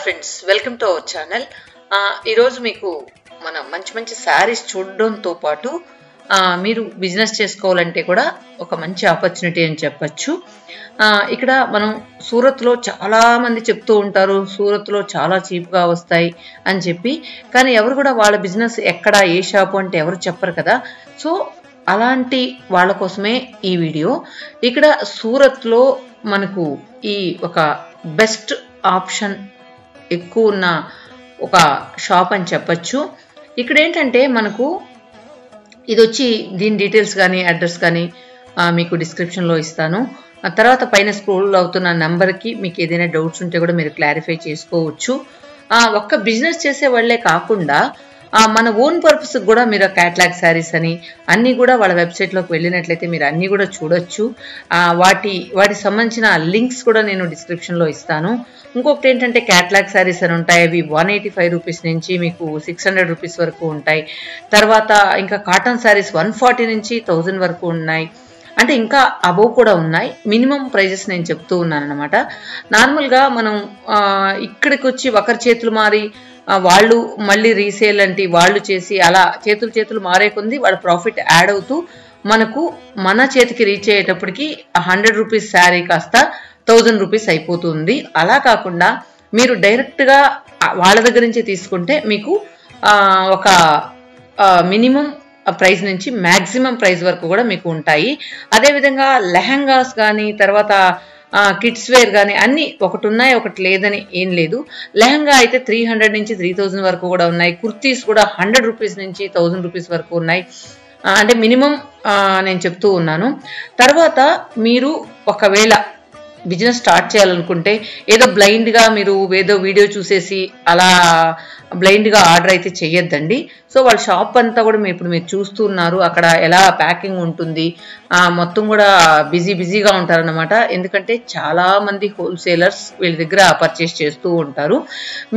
Friends welcome to our channel. ఈరోజు మీకు మన మంచి మంచి శారీస్ చూడడంతో పాటు మీరు బిజినెస్ చేసుకోవాలంటే కూడా ఒక మంచి ఆపర్చునిటీ అని చెప్పచ్చు. ఇక్కడ మనం సూరత్లో చాలామంది చెప్తూ ఉంటారు సూరత్లో చాలా చీప్గా వస్తాయి అని చెప్పి, కానీ ఎవరు కూడా వాళ్ళ బిజినెస్ ఎక్కడ ఏ షాపు అంటే ఎవరు చెప్పరు కదా. సో అలాంటి వాళ్ళ కోసమే ఈ వీడియో. ఇక్కడ సూరత్లో మనకు ఈ ఒక బెస్ట్ ఆప్షన్ ఎక్కువ ఉన్న ఒక షాప్ అని చెప్పచ్చు. ఇక్కడ ఏంటంటే మనకు ఇది వచ్చి దీని డీటెయిల్స్ కానీ అడ్రస్ కానీ మీకు డిస్క్రిప్షన్లో ఇస్తాను. తర్వాత పైన స్క్రోల్ అవుతున్న నెంబర్కి మీకు ఏదైనా డౌట్స్ ఉంటే కూడా మీరు క్లారిఫై చేసుకోవచ్చు. ఒక్క బిజినెస్ చేసే వాళ్ళే కాకుండా మన ఓన్ పర్పస్ కూడా మీరు క్యాటలాగ్ శారీస్ అని అన్నీ కూడా వాళ్ళ వెబ్సైట్లోకి వెళ్ళినట్లయితే మీరు అన్నీ కూడా చూడొచ్చు. వాటికి సంబంధించిన లింక్స్ కూడా నేను డిస్క్రిప్షన్లో ఇస్తాను. ఇంకొకటి ఏంటంటే క్యాటలాగ్ శారీస్ అని ఉంటాయి, అవి 185 రూపీస్ నుంచి మీకు 600 రూపీస్ వరకు ఉంటాయి. తర్వాత ఇంకా కాటన్ శారీస్ 140 నుంచి 1000 వరకు ఉన్నాయి. అంటే ఇంకా అబోవ్ కూడా ఉన్నాయి. మినిమం ప్రైజెస్ నేను చెప్తూ ఉన్నాను అనమాట. నార్మల్గా మనం ఇక్కడికి వచ్చి ఒకరి చేతులు మారి వాళ్ళు మళ్ళీ రీసేల్ అంటే వాళ్ళు చేసి అలా చేతులు మారే కొంది వాళ్ళ ప్రాఫిట్ యాడ్ అవుతూ మనకు మన చేతికి రీచ్ అయ్యేటప్పటికి 100 రూపీస్ శారీ కాస్త 1000 రూపీస్ అయిపోతుంది. అలా కాకుండా మీరు డైరెక్ట్గా వాళ్ళ దగ్గర నుంచి తీసుకుంటే మీకు ఒక మినిమం ప్రైస్ నుంచి మ్యాక్సిమం ప్రైస్ వరకు కూడా మీకు ఉంటాయి. అదేవిధంగా లెహంగాస్ కానీ తర్వాత కిడ్స్ వేర్ కానీ అన్నీ ఒకటి ఉన్నాయి ఒకటి లేదని ఏం లేదు. లెహంగా అయితే 300 నుంచి 3000 వరకు కూడా ఉన్నాయి. కుర్తీస్ కూడా 100 రూపీస్ నుంచి 1000 రూపీస్ వరకు ఉన్నాయి. అంటే మినిమం నేను చెప్తూ ఉన్నాను. తర్వాత మీరు ఒకవేళ బిజినెస్ స్టార్ట్ చేయాలనుకుంటే ఏదో బ్లైండ్గా మీరు ఏదో వీడియో చూసేసి అలా బ్లైండ్గా ఆర్డర్ అయితే చెయ్యొద్దండి. సో వాళ్ళ షాప్ అంతా కూడా ఇప్పుడు మీరు చూస్తున్నారు, అక్కడ ఎలా ప్యాకింగ్ ఉంటుంది, మొత్తం కూడా బిజీగా ఉంటారనమాట. ఎందుకంటే చాలామంది హోల్సేలర్స్ వీళ్ళ దగ్గర పర్చేస్ చేస్తూ ఉంటారు.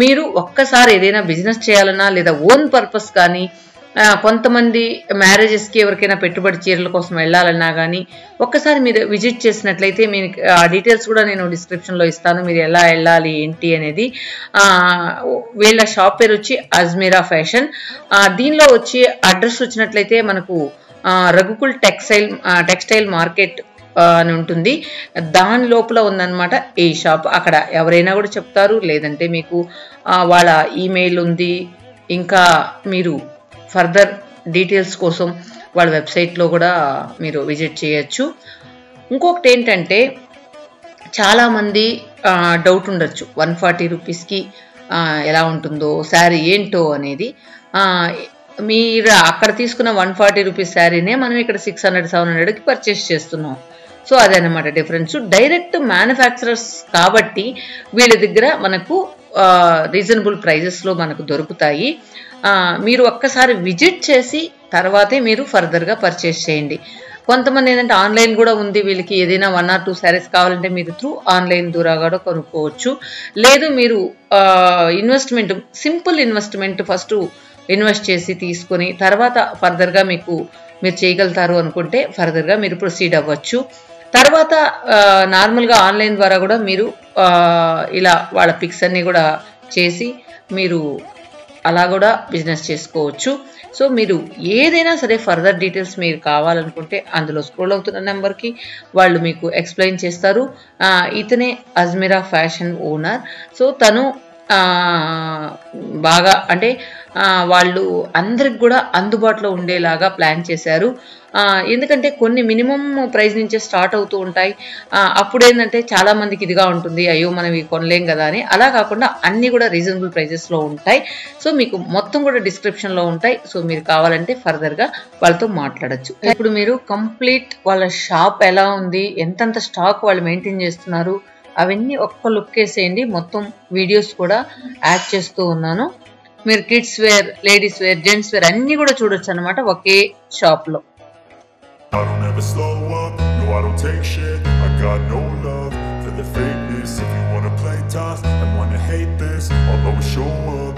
మీరు ఒక్కసారి ఏదైనా బిజినెస్ చేయాలన్నా లేదా ఓన్ పర్పస్ కానీ కొంతమంది మ్యారేజెస్కి ఎవరికైనా పెట్టుబడి చీరల కోసం వెళ్ళాలన్నా కానీ ఒక్కసారి మీరు విజిట్ చేసినట్లయితే మీకు ఆ డీటెయిల్స్ కూడా నేను డిస్క్రిప్షన్లో ఇస్తాను, మీరు ఎలా వెళ్ళాలి ఏంటి అనేది. వీళ్ళ షాప్ పేరు వచ్చి అజ్మీరా ఫ్యాషన్. దీనిలో వచ్చి అడ్రస్ వచ్చినట్లయితే మనకు రఘుకుల్ టెక్స్టైల్ మార్కెట్ అని ఉంటుంది, దాని లోపల ఉందన్నమాట ఈ షాప్. అక్కడ ఎవరైనా కూడా చెప్తారు, లేదంటే మీకు వాళ్ళ ఈమెయిల్ ఉంది. ఇంకా మీరు ఫర్దర్ డీటెయిల్స్ కోసం వాళ్ళ వెబ్సైట్లో కూడా మీరు విజిట్ చేయొచ్చు. ఇంకొకటి ఏంటంటే చాలామంది డౌట్ ఉండొచ్చు 140 రూపీస్కి ఎలా ఉంటుందో శారీ ఏంటో అనేది. మీరు అక్కడ తీసుకున్న 140 రూపీస్ శారీనే మనం ఇక్కడ 600-700కి పర్చేస్ చేస్తున్నాం. సో అదనమాట డిఫరెన్స్. డైరెక్ట్ మ్యానుఫ్యాక్చరర్స్ కాబట్టి వీళ్ళ దగ్గర మనకు రీజనబుల్ ప్రైజెస్లో మనకు దొరుకుతాయి. మీరు ఒక్కసారి విజిట్ చేసి తర్వాతే మీరు ఫర్దర్గా పర్చేస్ చేయండి. కొంతమంది ఏంటంటే ఆన్లైన్ కూడా ఉంది, వీళ్ళకి ఏదైనా 1 or 2 శారీస్ కావాలంటే మీరు త్రూ ఆన్లైన్ ద్వారా కూడా కొనుక్కోవచ్చు. లేదు మీరు investment simple investment first invest చేసి తీసుకొని తర్వాత ఫర్దర్గా మీరు చేయగలుగుతారు అనుకుంటే ఫర్దర్గా మీరు ప్రొసీడ్ అవ్వచ్చు. తర్వాత నార్మల్గా ఆన్లైన్ ద్వారా కూడా మీరు ఇలా వాళ్ళ పిక్స్ అన్నీ కూడా చేసి మీరు అలా కూడా బిజినెస్ చేసుకోవచ్చు. సో మీరు ఏదైనా సరే ఫర్దర్ డీటెయిల్స్ మీరు కావాలనుకుంటే అందులో స్క్రోల్ అవుతున్న నెంబర్కి వాళ్ళు మీకు ఎక్స్ప్లెయిన్ చేస్తారు. ఇతనే అజ్మీరా ఫ్యాషన్ ఓనర్. సో తను బాగా అంటే వాళ్ళు అందరికి కూడా అందుబాటులో ఉండేలాగా ప్లాన్ చేశారు. ఎందుకంటే కొన్ని మినిమం ప్రైస్ నుంచే స్టార్ట్ అవుతూ ఉంటాయి. అప్పుడేంటంటే చాలామందికి ఇదిగా ఉంటుంది, అయ్యో మనం ఇవి కొనలేం కదా అని. అలా కాకుండా అన్నీ కూడా రీజనబుల్ ప్రైజెస్లో ఉంటాయి. సో మీకు మొత్తం కూడా డిస్క్రిప్షన్లో ఉంటాయి. సో మీరు కావాలంటే ఫర్దర్గా వాళ్ళతో మాట్లాడచ్చు. ఇప్పుడు మీరు కంప్లీట్ వాళ్ళ షాప్ ఎలా ఉంది, ఎంతంత స్టాక్ వాళ్ళు మెయింటైన్ చేస్తున్నారు అవన్నీ ఒక్క లుక్ వేసేయండి. మొత్తం వీడియోస్ కూడా యాడ్ చేస్తూ ఉన్నాను. మీరు kids wear, ladies wear, gents wear అన్నీ కూడా చూడొచ్చు అనమాట ఒకే షాప్లో. I don't ever slow up, no I don't take shit. I got no love for the fakeness. If you wanna play tough and wanna hate this, I'll always show up.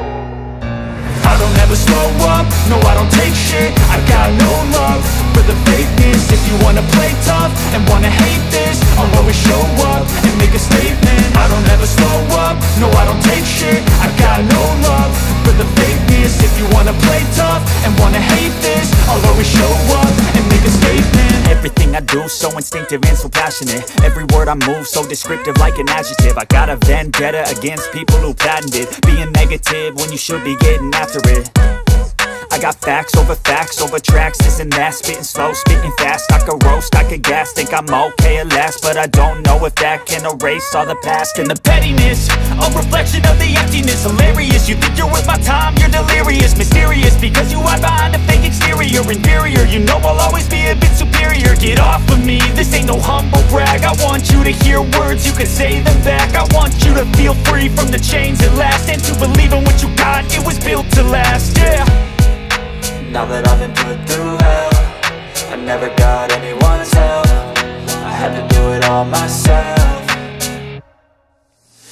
I don't ever never slow up, no I don't take shit. I got no love for the fakeness. If you wanna play tough and wanna hate this, I'll always show up and make a statement. I don't ever slow up, no I don't take shit. I got no love for the fakeness. If you wanna play tough and wanna hate this, I'll always show up and make a statement. Everything I do so instinctive and so passionate. Every word I move so descriptive like an adjective. I got a vendetta against people who patented being negative when you should be getting after it. I got facts over tracks, this and that. Spitting slow, spitting fast. I could roast, I could gas. Think I'm okay at last, but I don't know if that can erase all the past. And the pettiness, a reflection of the emptiness. Hilarious, you think you're worth my time, you're delirious. Mysterious, because you hide behind a fake exterior. Inferior, you know I'll always be a bit superior. Get off of me, this ain't no humble brag. I want you to hear words, you can say them back. I want you to feel free from the chains at last, and to believe in what you got, it was built to last, yeah. Now that I've been put through hell, I never got anyone's help. I had to do it all myself.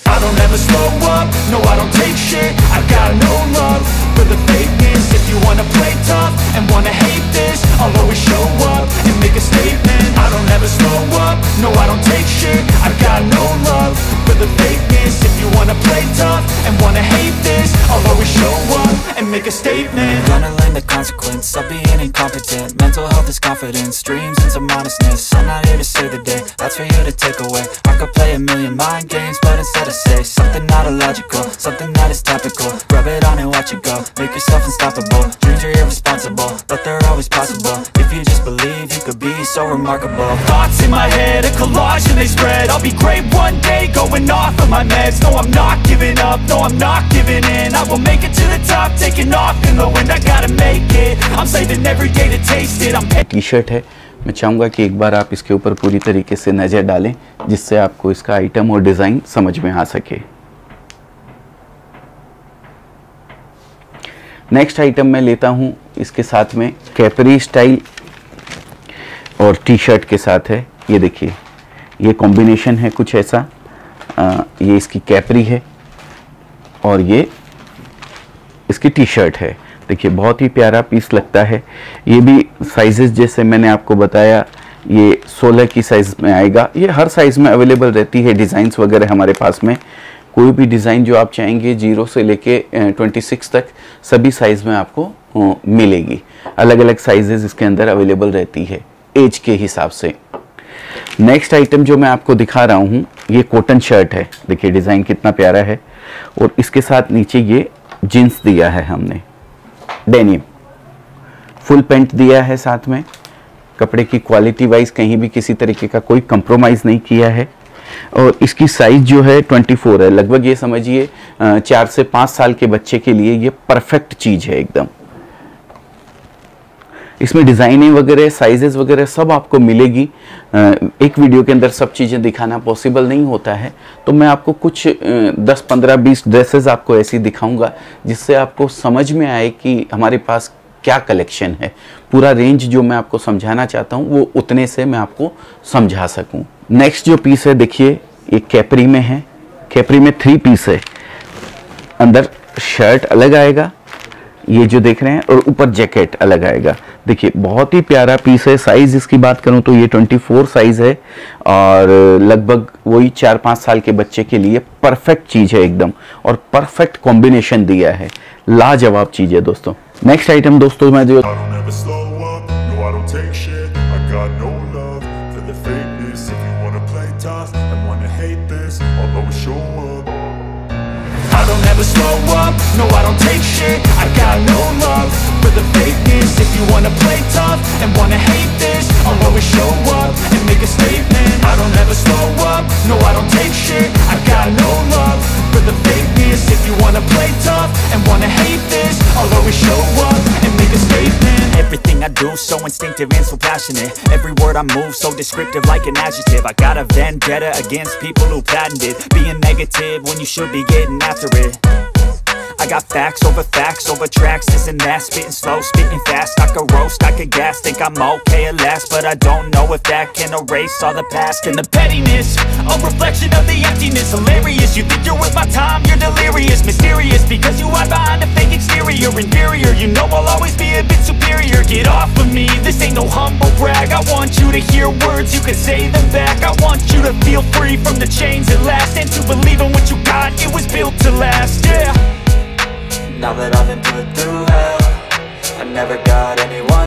I don't ever slow up, no I don't take shit. I got no love for the fakeness. If you wanna play tough and wanna hate this, I'll always show up and make a statement. I don't ever slow up, no I don't take shit. I got no love for the fakeness. If you wanna play tough and wanna hate this, I'll always show up and make a statement. Gonna learn the consequence of being incompetent. Mental health is confidence, dreams and some honestness. I'm not here to save the day, that's for you to take away. I could play a million mind games, but instead I say something not illogical, something that is topical. Rub it on and watch it go, make yourself unstoppable. Dreams are irresponsible, but they're always possible. If you just believe, you could be so remarkable. Thoughts in my head, a collage and they spread. I'll be great one day, going off of my meds. No, I'm not giving up, no, I'm not giving in. I will make it to the top, taking off in the wind. I gotta make it, I'm saving every day to taste it. I'm T-shirt है, मैं चाहूँगा कि एक बार आप इसके ऊपर पूरी तरीके से नज़र डालें, जिससे आपको इसका आइटम और डिज़ाइन समझ में आ सके। नेक्स्ट आइटम मैं लेता हूँ इसके साथ में कैपरी स्टाइल और टी शर्ट के साथ है। ये देखिए, ये कॉम्बिनेशन है कुछ ऐसा। ये इसकी कैपरी है और ये इसकी टी शर्ट है। देखिए बहुत ही प्यारा पीस लगता है। ये भी साइजेस जैसे मैंने आपको बताया, ये 16 की साइज़ में आएगा। ये हर साइज़ में अवेलेबल रहती है। डिज़ाइंस वगैरह हमारे पास में कोई भी डिज़ाइन जो आप चाहेंगे 0 से लेके 26 तक सभी साइज़ में आपको मिलेगी। अलग अलग साइजेस इसके अंदर अवेलेबल रहती है एज के हिसाब से। नेक्स्ट आइटम जो मैं आपको दिखा रहा हूँ, ये कॉटन शर्ट है। देखिए डिज़ाइन कितना प्यारा है और इसके साथ नीचे ये जीन्स दिया है हमने, डेनिम फुल पैंट दिया है साथ में। कपड़े की क्वालिटी वाइज कहीं भी किसी तरीके का कोई कंप्रोमाइज़ नहीं किया है। और इसकी साइज जो है 24 है। लगभग ये समझिए 4 से 5 साल के बच्चे के लिए ये परफेक्ट चीज़ है एकदम। इसमें डिज़ाइनिंग वगैरह साइजेस वगैरह सब आपको मिलेगी। एक वीडियो के अंदर सब चीज़ें दिखाना पॉसिबल नहीं होता है, तो मैं आपको कुछ 10, 15, 20 ड्रेसेस आपको ऐसी दिखाऊंगा जिससे आपको समझ में आए कि हमारे पास क्या कलेक्शन है। पूरा रेंज जो मैं आपको समझाना चाहता हूँ वो उतने से मैं आपको समझा सकूँ। नेक्स्ट जो पीस है देखिए, ये कैपरी में है। कैपरी में 3 पीस है। अंदर शर्ट अलग आएगा, ये जो देख रहे हैं, और ऊपर जैकेट अलग आएगा। देखिए बहुत ही प्यारा पीस है। साइज इसकी बात करूं तो ये 24 साइज है और लगभग वही 4-5 साल के बच्चे के लिए परफेक्ट चीज है एकदम, और परफेक्ट कॉम्बिनेशन दिया है। लाजवाब चीज है दोस्तों। नेक्स्ट आइटम दोस्तों मैं जो I don't ever slow up, no I don't take shit. I got no love for the fakeness. If you wanna play tough and wanna hate this, I'll always show up and make a statement. I don't ever slow up, no I don't take shit. I got no love for the fakeness. If you wanna play tough and wanna hate this, I'll always show up and make a statement. Everything I do so instinctive and so passionate. Every word I move so descriptive like an adjective. I got a vendetta against people who patented being negative when you should be getting after it. I got facts over tracks, this and that. Spitting slow, spitting fast. I could roast, I could gas. Think I'm okay at last, but I don't know if that can erase all the past. And the pettiness, a reflection of the emptiness. Hilarious, you think you're worth my time, you're delirious. Mysterious, because you hide behind a fake exterior. you're inferior. You know I'll always be a bit superior. Get off of me, this ain't no humble brag. I want you to hear words, you can say them back. I want you to feel free from the chains at last, and to believe in what you got, it was built to last, yeah. Now that I've been put through hell, I never got anywhere